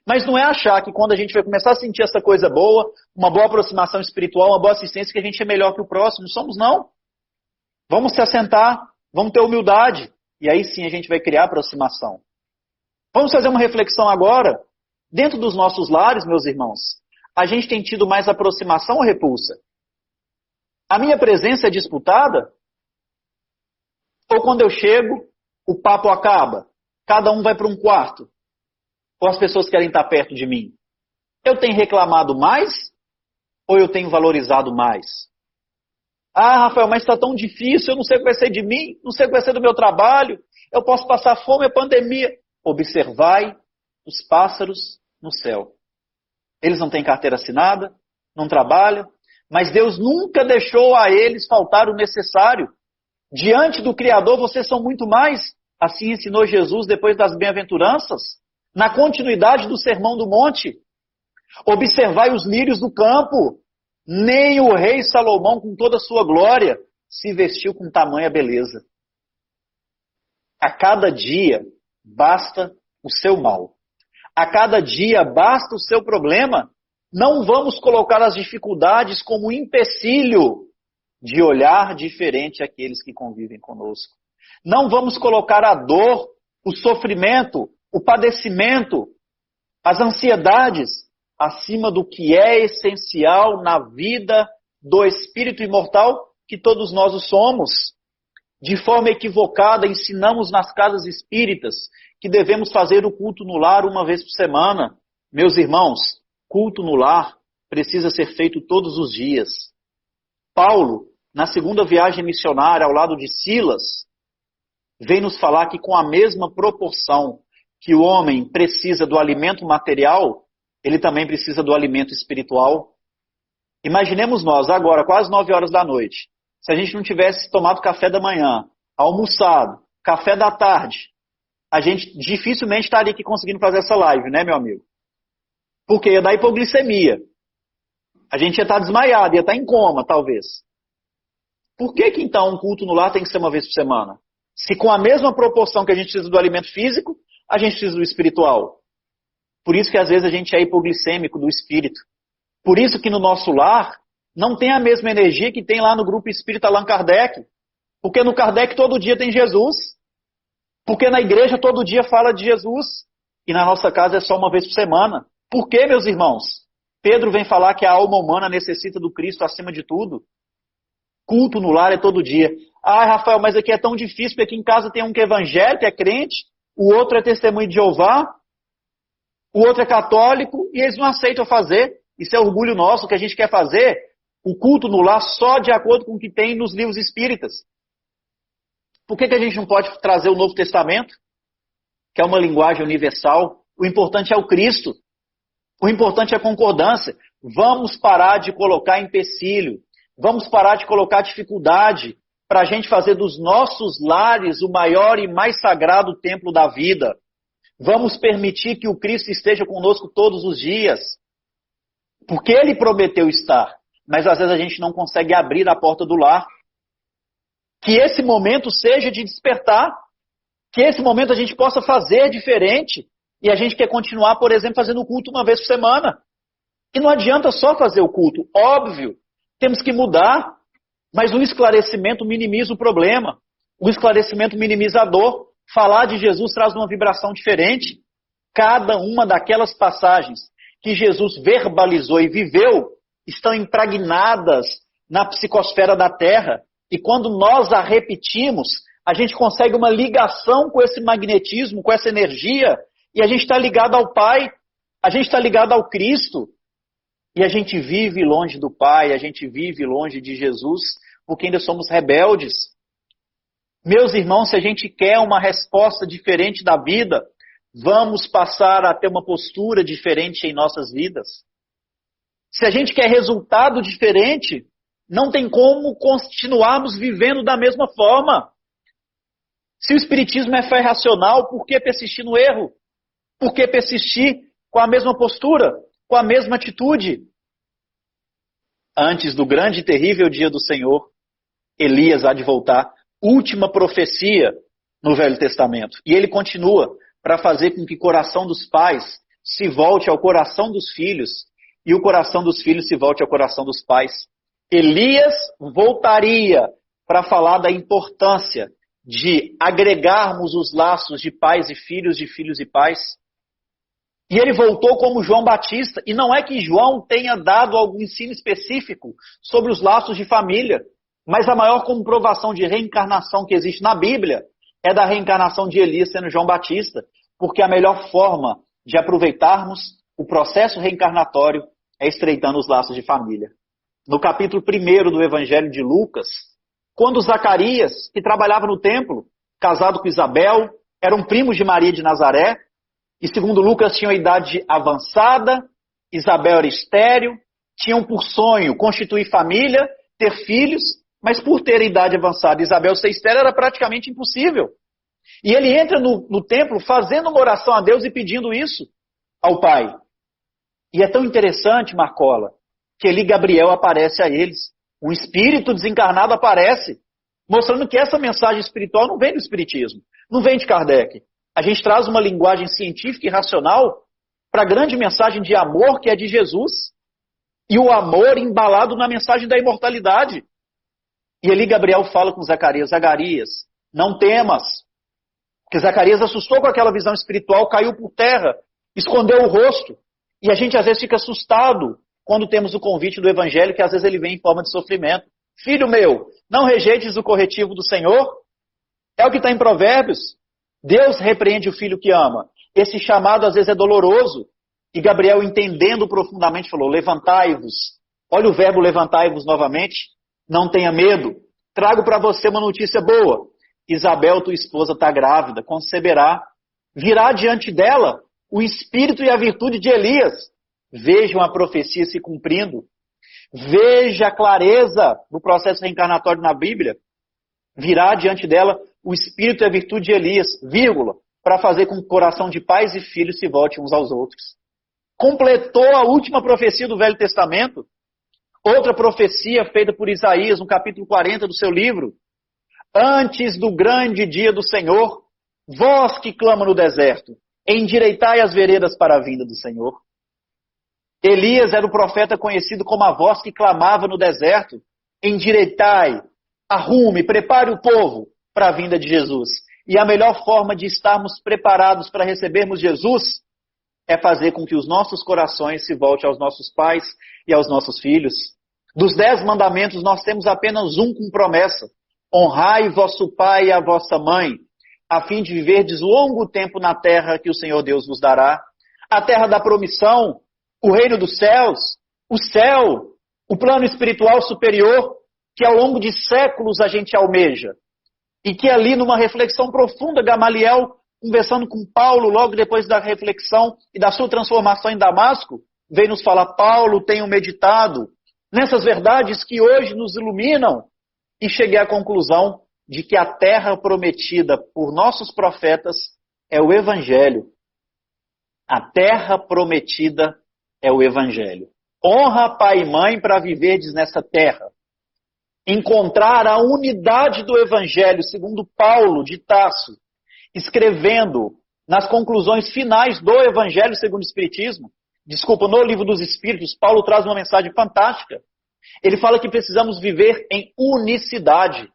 Mas não é achar que quando a gente vai começar a sentir essa coisa boa, uma boa aproximação espiritual, uma boa assistência, que a gente é melhor que o próximo. Não somos, não. Vamos se assentar, vamos ter humildade. E aí sim a gente vai criar aproximação. Vamos fazer uma reflexão agora. Dentro dos nossos lares, meus irmãos, a gente tem tido mais aproximação ou repulsa? A minha presença é disputada? Ou quando eu chego, o papo acaba? Cada um vai para um quarto? Ou as pessoas querem estar perto de mim? Eu tenho reclamado mais? Ou eu tenho valorizado mais? Ah, Rafael, mas está tão difícil, eu não sei o que vai ser de mim, não sei o que vai ser do meu trabalho, eu posso passar fome, é pandemia. Observai os pássaros no céu. Eles não têm carteira assinada, não trabalham, mas Deus nunca deixou a eles faltar o necessário. Diante do Criador, vocês são muito mais. Assim ensinou Jesus depois das bem-aventuranças, na continuidade do Sermão do Monte. Observai os lírios do campo. Nem o rei Salomão, com toda a sua glória, se vestiu com tamanha beleza. A cada dia basta o seu mal. A cada dia basta o seu problema. Não vamos colocar as dificuldades como empecilho de olhar diferente àqueles que convivem conosco. Não vamos colocar a dor, o sofrimento, o padecimento, as ansiedades acima do que é essencial na vida do espírito imortal que todos nós o somos. De forma equivocada, ensinamos nas casas espíritas que devemos fazer o culto no lar uma vez por semana. Meus irmãos, culto no lar precisa ser feito todos os dias. Paulo, na segunda viagem missionária ao lado de Silas, vem nos falar que com a mesma proporção que o homem precisa do alimento material, ele também precisa do alimento espiritual. Imaginemos nós, agora, quase 9 horas da noite, se a gente não tivesse tomado café da manhã, almoçado, café da tarde, a gente dificilmente estaria aqui conseguindo fazer essa live, né, meu amigo? Porque ia dar hipoglicemia. A gente ia estar desmaiado, ia estar em coma, talvez. Por que então um culto no lar tem que ser uma vez por semana? Se com a mesma proporção que a gente precisa do alimento físico, a gente precisa do espiritual. Por isso que às vezes a gente é hipoglicêmico do espírito. Por isso que no nosso lar não tem a mesma energia que tem lá no grupo espírita Allan Kardec. Porque no Kardec todo dia tem Jesus. Porque na igreja todo dia fala de Jesus. E na nossa casa é só uma vez por semana. Por que, meus irmãos? Pedro vem falar que a alma humana necessita do Cristo acima de tudo. Culto no lar é todo dia. Ah, Rafael, mas aqui é tão difícil, porque aqui em casa tem um que é evangélico, que é crente, o outro é testemunho de Jeová, o outro é católico, e eles não aceitam fazer. Isso é orgulho nosso, que a gente quer fazer o culto no lar só de acordo com o que tem nos livros espíritas. Por que a gente não pode trazer o Novo Testamento, que é uma linguagem universal? O importante é o Cristo. O importante é a concordância. Vamos parar de colocar empecilho. Vamos parar de colocar dificuldade para a gente fazer dos nossos lares o maior e mais sagrado templo da vida. Vamos permitir que o Cristo esteja conosco todos os dias. Porque Ele prometeu estar. Mas às vezes a gente não consegue abrir a porta do lar. Que esse momento seja de despertar. Que esse momento a gente possa fazer diferente. E a gente quer continuar, por exemplo, fazendo o culto uma vez por semana. E não adianta só fazer o culto. Óbvio, temos que mudar. Mas o esclarecimento minimiza o problema. O esclarecimento minimiza a dor. Falar de Jesus traz uma vibração diferente. Cada uma daquelas passagens que Jesus verbalizou e viveu estão impregnadas na psicosfera da Terra. E quando nós a repetimos, a gente consegue uma ligação com esse magnetismo, com essa energia, e a gente está ligado ao Pai, a gente está ligado ao Cristo, e a gente vive longe do Pai, a gente vive longe de Jesus, porque ainda somos rebeldes. Meus irmãos, se a gente quer uma resposta diferente da vida, vamos passar a ter uma postura diferente em nossas vidas. Se a gente quer resultado diferente, não tem como continuarmos vivendo da mesma forma. Se o Espiritismo é fé racional, por que persistir no erro? Por que persistir com a mesma postura, com a mesma atitude. Antes do grande e terrível dia do Senhor, Elias há de voltar. Última profecia no Velho Testamento. E ele continua para fazer com que o coração dos pais se volte ao coração dos filhos e o coração dos filhos se volte ao coração dos pais. Elias voltaria para falar da importância de agregarmos os laços de pais e filhos, de filhos e pais. E ele voltou como João Batista. E não é que João tenha dado algum ensino específico sobre os laços de família, mas a maior comprovação de reencarnação que existe na Bíblia é da reencarnação de Elias sendo João Batista, porque a melhor forma de aproveitarmos o processo reencarnatório é estreitando os laços de família. No capítulo 1 do Evangelho de Lucas, quando Zacarias, que trabalhava no templo, casado com Isabel, eram primos de Maria de Nazaré, e segundo Lucas tinham idade avançada, Isabel era estéril, tinham por sonho constituir família, ter filhos, mas por ter idade avançada, Isabel ser estéril era praticamente impossível. E ele entra no templo fazendo uma oração a Deus e pedindo isso ao Pai. E é tão interessante, Marcola, que ali Gabriel aparece a eles. Um espírito desencarnado aparece, mostrando que essa mensagem espiritual não vem do Espiritismo, não vem de Kardec. A gente traz uma linguagem científica e racional para a grande mensagem de amor que é de Jesus. E o amor embalado na mensagem da imortalidade. E ali Gabriel fala com Zacarias: Zacarias, não temas. Porque Zacarias assustou com aquela visão espiritual, caiu por terra, escondeu o rosto. E a gente às vezes fica assustado quando temos o convite do Evangelho, que às vezes ele vem em forma de sofrimento. Filho meu, não rejeites o corretivo do Senhor. É o que está em Provérbios. Deus repreende o filho que ama. Esse chamado às vezes é doloroso. E Gabriel, entendendo profundamente, falou: levantai-vos. Olha o verbo levantai-vos novamente. Não tenha medo. Trago para você uma notícia boa. Isabel, tua esposa, está grávida, conceberá. Virá diante dela o espírito e a virtude de Elias. Vejam a profecia se cumprindo. Veja a clareza do processo reencarnatório na Bíblia. Virá diante dela o espírito e a virtude de Elias, vírgula, para fazer com que o coração de pais e filhos se volte uns aos outros. Completou a última profecia do Velho Testamento. Outra profecia feita por Isaías, no capítulo 40 do seu livro. Antes do grande dia do Senhor, vós que clama no deserto, endireitai as veredas para a vinda do Senhor. Elias era o profeta conhecido como a voz que clamava no deserto: endireitai, arrume, prepare o povo para a vinda de Jesus. E a melhor forma de estarmos preparados para recebermos Jesus é fazer com que os nossos corações se voltem aos nossos pais e aos nossos filhos. Dos 10 mandamentos, nós temos apenas um com promessa: honrai vosso pai e a vossa mãe, a fim de viverdes longo tempo na terra que o Senhor Deus vos dará. A terra da promissão, o reino dos céus, o céu, o plano espiritual superior, que ao longo de séculos a gente almeja. E que ali, numa reflexão profunda, Gamaliel, conversando com Paulo, logo depois da reflexão e da sua transformação em Damasco, veio nos falar: Paulo, tenho meditado nessas verdades que hoje nos iluminam, e cheguei à conclusão de que a terra prometida por nossos profetas é o Evangelho. A terra prometida é o Evangelho. Honra pai e mãe para viverdes nessa terra. Encontrar a unidade do Evangelho, segundo Paulo de Tarso, escrevendo nas conclusões finais do Evangelho segundo o Espiritismo, no Livro dos Espíritos, Paulo traz uma mensagem fantástica. Ele fala que precisamos viver em unicidade.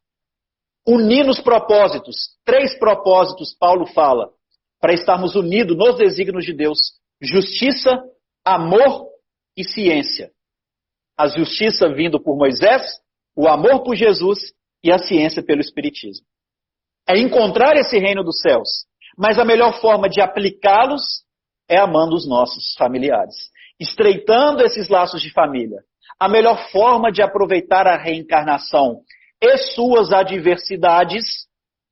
Unir nos propósitos. 3 propósitos Paulo fala para estarmos unidos nos desígnios de Deus: justiça, amor e ciência. A justiça vindo por Moisés, o amor por Jesus e a ciência pelo Espiritismo. É encontrar esse reino dos céus. Mas a melhor forma de aplicá-los é amando os nossos familiares, estreitando esses laços de família. A melhor forma de aproveitar a reencarnação e suas adversidades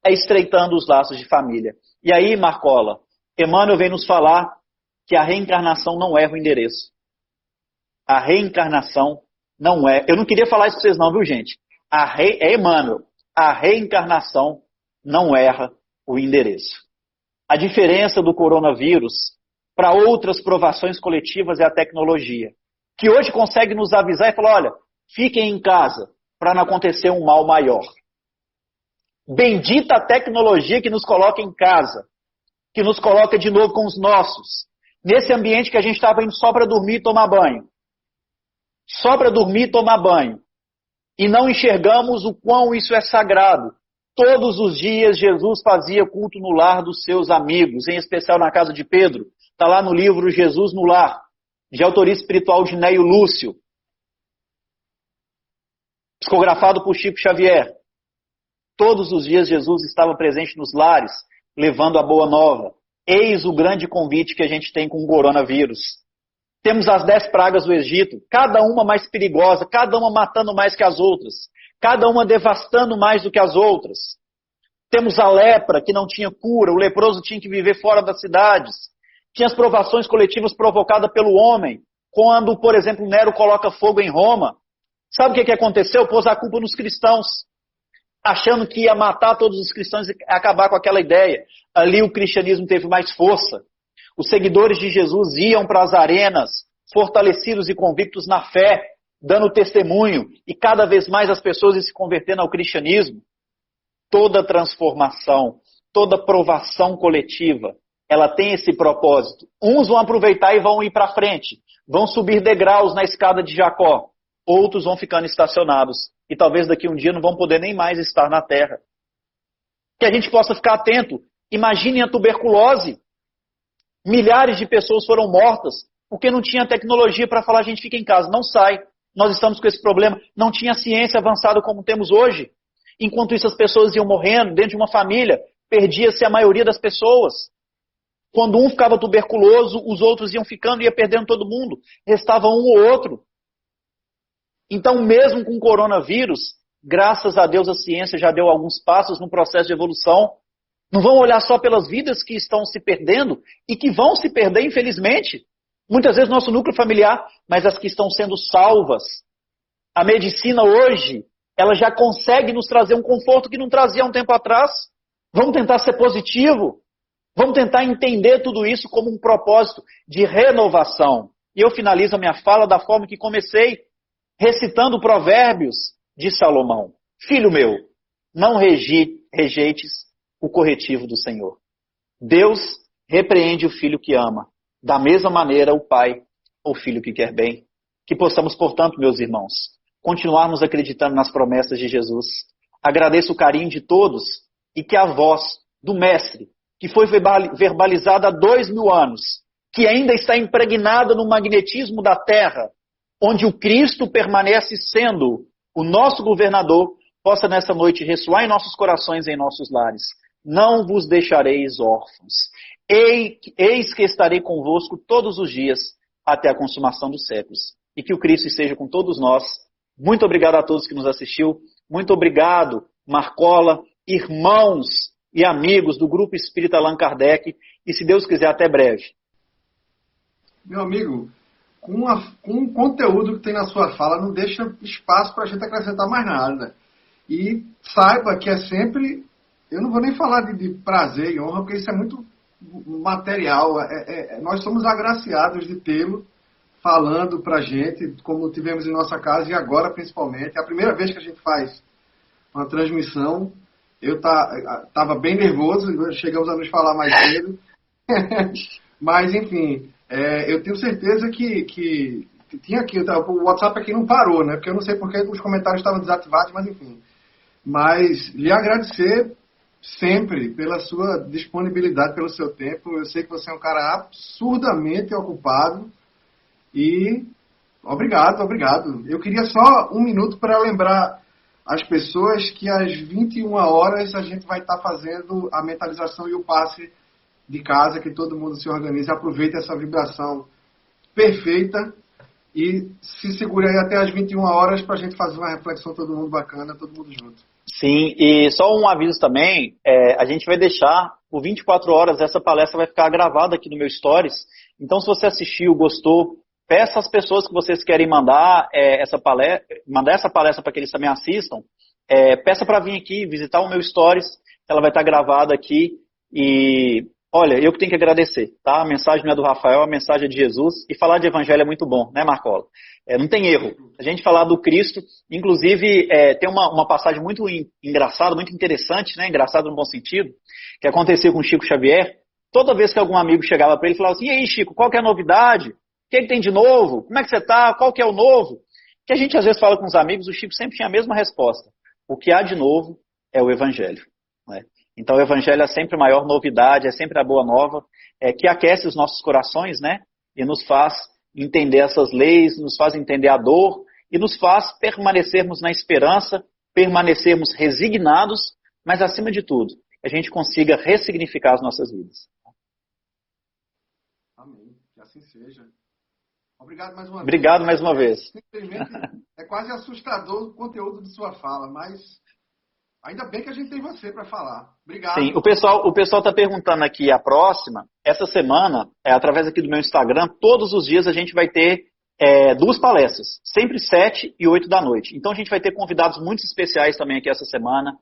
é estreitando os laços de família. E aí, Marcola, Emmanuel vem nos falar que a reencarnação não erra o endereço. A reencarnação não é... Eu não queria falar isso para vocês não, viu, gente? É Emmanuel. A reencarnação não erra o endereço. A diferença do coronavírus para outras provações coletivas é a tecnologia, que hoje consegue nos avisar e falar, olha, fiquem em casa para não acontecer um mal maior. Bendita a tecnologia que nos coloca em casa, que nos coloca de novo com os nossos, nesse ambiente que a gente estava indo só para dormir e tomar banho. Só para dormir e tomar banho. E não enxergamos o quão isso é sagrado. Todos os dias Jesus fazia culto no lar dos seus amigos, em especial na casa de Pedro. Está lá no livro Jesus no Lar, de autoria espiritual de Neio Lúcio, psicografado por Chico Xavier. Todos os dias Jesus estava presente nos lares, levando a boa nova. Eis o grande convite que a gente tem com o coronavírus. Temos as 10 pragas do Egito, cada uma mais perigosa, cada uma matando mais que as outras, cada uma devastando mais do que as outras. Temos a lepra, que não tinha cura, o leproso tinha que viver fora das cidades. Tinha as provações coletivas provocadas pelo homem, quando, por exemplo, Nero coloca fogo em Roma. Sabe o que aconteceu? Pôs a culpa nos cristãos, achando que ia matar todos os cristãos e acabar com aquela ideia. Ali o cristianismo teve mais força. Os seguidores de Jesus iam para as arenas, fortalecidos e convictos na fé, dando testemunho, e cada vez mais as pessoas iam se convertendo ao cristianismo. Toda transformação, toda provação coletiva, ela tem esse propósito. Uns vão aproveitar e vão ir para frente, vão subir degraus na escada de Jacó. Outros vão ficando estacionados, e talvez daqui um dia não vão poder nem mais estar na terra. Que a gente possa ficar atento. Imaginem a tuberculose. Milhares de pessoas foram mortas porque não tinha tecnologia para falar, a gente fica em casa, não sai. Nós estamos com esse problema. Não tinha ciência avançada como temos hoje. Enquanto isso, as pessoas iam morrendo dentro de uma família, perdia-se a maioria das pessoas. Quando um ficava tuberculoso, os outros iam ficando e ia perdendo todo mundo. Restava um ou outro. Então, mesmo com o coronavírus, graças a Deus a ciência já deu alguns passos no processo de evolução. Não vão olhar só pelas vidas que estão se perdendo e que vão se perder, infelizmente. Muitas vezes nosso núcleo familiar, mas as que estão sendo salvas. A medicina hoje, ela já consegue nos trazer um conforto que não trazia há um tempo atrás. Vamos tentar ser positivo. Vamos tentar entender tudo isso como um propósito de renovação. E eu finalizo a minha fala da forma que comecei, recitando Provérbios de Salomão. Filho meu, não rejeites o corretivo do Senhor. Deus repreende o filho que ama. Da mesma maneira, o pai ou filho que quer bem. Que possamos, portanto, meus irmãos, continuarmos acreditando nas promessas de Jesus. Agradeço o carinho de todos e que a voz do Mestre, que foi verbalizada há 2000 anos, que ainda está impregnada no magnetismo da terra, onde o Cristo permanece sendo o nosso governador, possa nessa noite ressoar em nossos corações e em nossos lares. Não vos deixareis órfãos. Eis que estarei convosco todos os dias até a consumação dos séculos. E que o Cristo esteja com todos nós. Muito obrigado a todos que nos assistiu. Muito obrigado, Marcola, irmãos e amigos do Grupo Espírita Allan Kardec. E se Deus quiser, até breve. Meu amigo, com o conteúdo que tem na sua fala, não deixa espaço para a gente acrescentar mais nada. E saiba que é sempre, eu não vou nem falar de prazer e honra, porque isso é muito material. Nós somos agraciados de tê-lo falando para a gente, como tivemos em nossa casa e agora principalmente. É a primeira vez que a gente faz uma transmissão. Eu estava bem nervoso, chegamos a nos falar mais cedo. Mas, enfim, eu tenho certeza que tinha aqui, o WhatsApp aqui não parou, né? Porque eu não sei porque os comentários estavam desativados, mas enfim. Mas lhe agradecer sempre pela sua disponibilidade, pelo seu tempo. Eu sei que você é um cara absurdamente ocupado e obrigado. Eu queria só um minuto para lembrar as pessoas que às 21 horas a gente vai estar fazendo a mentalização e o passe de casa, que todo mundo se organize, aproveite essa vibração perfeita e se segure aí até às 21 horas para a gente fazer uma reflexão todo mundo bacana, todo mundo junto. Sim, e só um aviso também, a gente vai deixar por 24 horas, essa palestra vai ficar gravada aqui no meu Stories, então se você assistiu, gostou, peça às pessoas que vocês querem mandar essa palestra para que eles também assistam, peça para vir aqui, visitar o meu Stories, ela vai estar gravada aqui e olha, eu que tenho que agradecer, tá? A mensagem não é do Rafael, a mensagem é de Jesus, e falar de evangelho é muito bom, né, Marcola? Não tem erro. A gente falar do Cristo, inclusive, tem uma passagem muito engraçada, muito interessante, né? Engraçada no bom sentido, que acontecia com o Chico Xavier. Toda vez que algum amigo chegava para ele e falava assim, e aí, Chico, qual que é a novidade? O que tem de novo? Como é que você tá? Qual que é o novo? Que a gente às vezes fala com os amigos, o Chico sempre tinha a mesma resposta. O que há de novo é o evangelho, né? Então o evangelho é sempre a maior novidade, é sempre a boa nova, que aquece os nossos corações, né? E nos faz entender essas leis, nos faz entender a dor e nos faz permanecermos na esperança, permanecermos resignados, mas acima de tudo, que a gente consiga ressignificar as nossas vidas. Amém. Que assim seja. Obrigado mais uma vez. Obrigado mais uma vez. Simplesmente é quase assustador o conteúdo de sua fala, mas ainda bem que a gente tem você para falar. Obrigado. Sim, o pessoal está perguntando aqui a próxima. Essa semana, através aqui do meu Instagram, todos os dias a gente vai ter 2 palestras, sempre 7 e 8 da noite. Então a gente vai ter convidados muito especiais também aqui essa semana.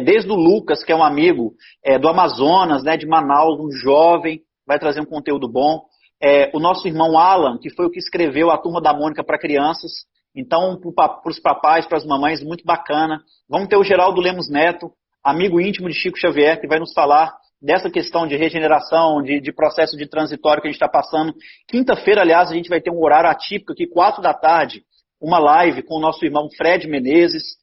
Desde o Lucas, que é um amigo do Amazonas, né, de Manaus, um jovem, vai trazer um conteúdo bom. O nosso irmão Alan, que foi o que escreveu a Turma da Mônica para crianças. Então, para os papais, para as mamães, muito bacana. Vamos ter o Geraldo Lemos Neto, amigo íntimo de Chico Xavier, que vai nos falar dessa questão de regeneração, de processo de transitório que a gente está passando. Quinta-feira, aliás, a gente vai ter um horário atípico aqui, 4 da tarde, uma live com o nosso irmão Fred Menezes.